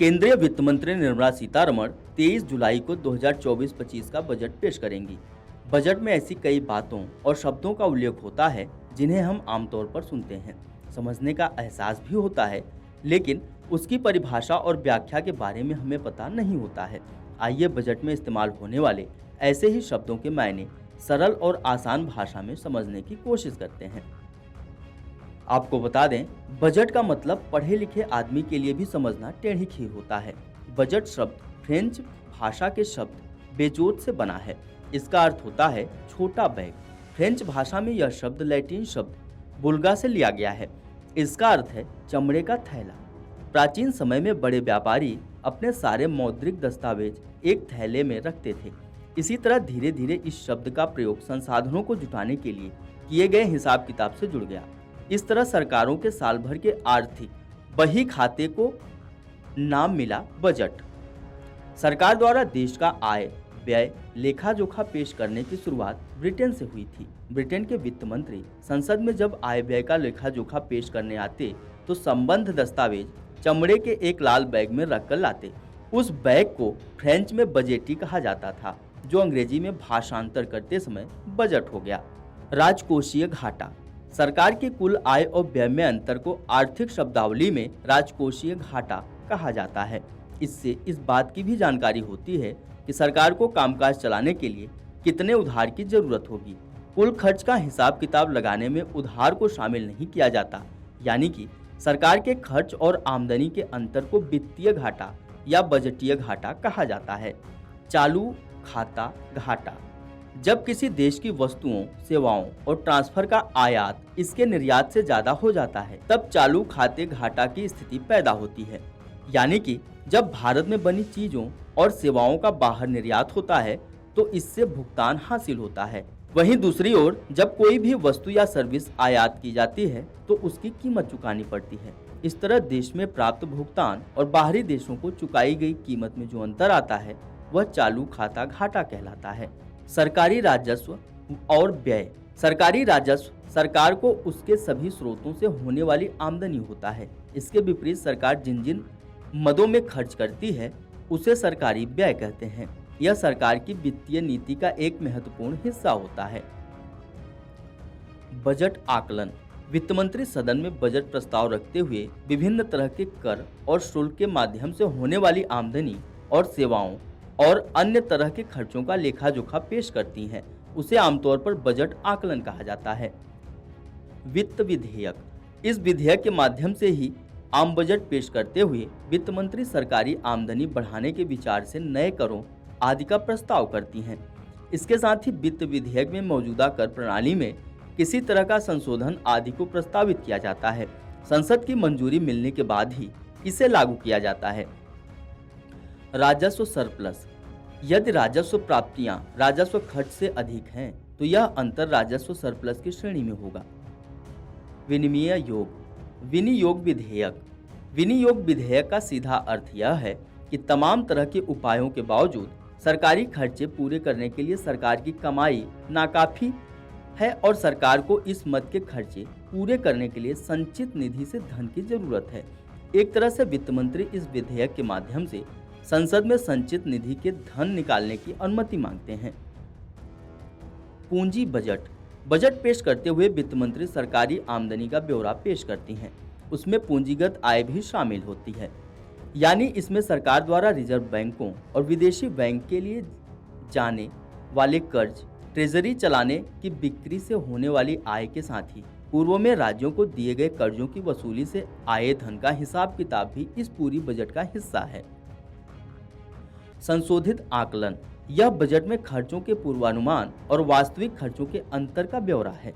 केंद्रीय वित्त मंत्री निर्मला सीतारमण 23 जुलाई को 2024-25 का बजट पेश करेंगी। बजट में ऐसी कई बातों और शब्दों का उल्लेख होता है जिन्हें हम आमतौर पर सुनते हैं, समझने का एहसास भी होता है, लेकिन उसकी परिभाषा और व्याख्या के बारे में हमें पता नहीं होता है। आइए बजट में इस्तेमाल होने वाले ऐसे ही शब्दों के मायने सरल और आसान भाषा में समझने की कोशिश करते हैं। आपको बता दें, बजट का मतलब पढ़े लिखे आदमी के लिए भी समझना टेढ़ी खीर होता है। बजट शब्द फ्रेंच भाषा के शब्द बेजोत से बना है। इसका अर्थ होता है छोटा बैग। फ्रेंच भाषा में यह शब्द लैटिन शब्द बुल्गा से लिया गया है। इसका अर्थ है चमड़े का थैला। प्राचीन समय में बड़े व्यापारी अपने सारे मौद्रिक दस्तावेज एक थैले में रखते थे। इसी तरह धीरे धीरे इस शब्द का प्रयोग संसाधनों को जुटाने के लिए किए गए हिसाब किताब से जुड़ गया। इस तरह सरकारों के साल भर के आर्थिक बही खाते को नाम मिला बजट। सरकार द्वारा देश का आय व्यय लेखा जोखा पेश करने की शुरुआत ब्रिटेन से हुई थी। ब्रिटेन के वित्त मंत्री संसद में जब आय व्यय का लेखा जोखा पेश करने आते तो संबंध दस्तावेज चमड़े के एक लाल बैग में रखकर लाते। उस बैग को फ्रेंच में बजेटी कहा जाता था, जो अंग्रेजी में भाषांतर करते समय बजट हो गया। राजकोषीय घाटा। सरकार की कुल आय और व्यय में अंतर को आर्थिक शब्दावली में राजकोषीय घाटा कहा जाता है। इससे इस बात की भी जानकारी होती है कि सरकार को कामकाज चलाने के लिए कितने उधार की जरूरत होगी। कुल खर्च का हिसाब किताब लगाने में उधार को शामिल नहीं किया जाता, यानी कि सरकार के खर्च और आमदनी के अंतर को वित्तीय घाटा या बजटीय घाटा कहा जाता है। चालू खाता घाटा। जब किसी देश की वस्तुओं, सेवाओं और ट्रांसफर का आयात इसके निर्यात से ज्यादा हो जाता है, तब चालू खाते घाटा की स्थिति पैदा होती है। यानी कि जब भारत में बनी चीजों और सेवाओं का बाहर निर्यात होता है तो इससे भुगतान हासिल होता है। वहीं दूसरी ओर जब कोई भी वस्तु या सर्विस आयात की जाती है तो उसकी कीमत चुकानी पड़ती है। इस तरह देश में प्राप्त भुगतान और बाहरी देशों को चुकाई गई कीमत में जो अंतर आता है वह चालू खाता घाटा कहलाता है। सरकारी राजस्व और व्यय। सरकारी राजस्व सरकार को उसके सभी स्रोतों से होने वाली आमदनी होता है। इसके विपरीत सरकार जिन जिन मदों में खर्च करती है उसे सरकारी व्यय कहते हैं। यह सरकार की वित्तीय नीति का एक महत्वपूर्ण हिस्सा होता है। बजट आकलन। वित्त मंत्री सदन में बजट प्रस्ताव रखते हुए विभिन्न तरह के कर और शुल्क के माध्यम से होने वाली आमदनी और सेवाओं और अन्य तरह के खर्चों का लेखा जोखा पेश करती हैं। उसे आमतौर पर बजट आकलन कहा जाता है। वित्त विधेयक। इस विधेयक के माध्यम से ही आम बजट पेश करते हुए वित्त मंत्री सरकारी आमदनी बढ़ाने के विचार से नए करों आदि का प्रस्ताव करती हैं। इसके साथ ही वित्त विधेयक में मौजूदा कर प्रणाली में किसी तरह का संशोधन आदि को प्रस्तावित किया जाता है। संसद की मंजूरी मिलने के बाद ही इसे लागू किया जाता है। राजस्व सरप्लस। यदि राजस्व प्राप्तियां राजस्व खर्च से अधिक हैं तो यह अंतर राजस्व सरप्लस की श्रेणी में होगा। विनिमय योग। विनियोग विधेयक। विनियोग विधेयक का सीधा अर्थ यह है कि तमाम तरह के उपायों के बावजूद सरकारी खर्चे पूरे करने के लिए सरकार की कमाई नाकाफी है और सरकार को इस मद के खर्चे पूरे करने के लिए संचित निधि से धन की जरूरत है। एक तरह से वित्त मंत्री इस विधेयक के माध्यम से संसद में संचित निधि के धन निकालने की अनुमति मांगते हैं। पूंजी बजट। बजट पेश करते हुए वित्त मंत्री सरकारी आमदनी का ब्यौरा पेश करती हैं। उसमें पूंजीगत आय भी शामिल होती है, यानी इसमें सरकार द्वारा रिजर्व बैंकों और विदेशी बैंक के लिए जाने वाले कर्ज, ट्रेजरी चलाने की बिक्री से होने वाली आय के साथ ही पूर्व में राज्यों को दिए गए कर्जों की वसूली से आए धन का हिसाब किताब भी इस पूरी बजट का हिस्सा है। संशोधित आकलन। यह बजट में खर्चों के पूर्वानुमान और वास्तविक खर्चों के अंतर का ब्यौरा है।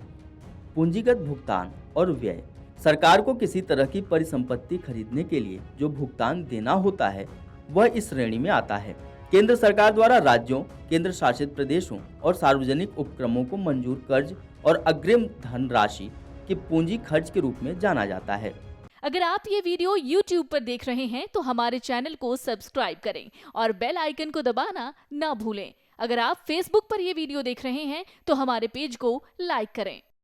पूंजीगत भुगतान और व्यय। सरकार को किसी तरह की परिसंपत्ति खरीदने के लिए जो भुगतान देना होता है वह इस श्रेणी में आता है। केंद्र सरकार द्वारा राज्यों, केंद्र शासित प्रदेशों और सार्वजनिक उपक्रमों को मंजूर कर्ज और अग्रिम धन राशि की पूंजी खर्च के रूप में जाना जाता है। अगर आप ये वीडियो YouTube पर देख रहे हैं तो हमारे चैनल को सब्सक्राइब करें और बेल आइकन को दबाना ना भूलें। अगर आप Facebook पर ये वीडियो देख रहे हैं तो हमारे पेज को लाइक करें।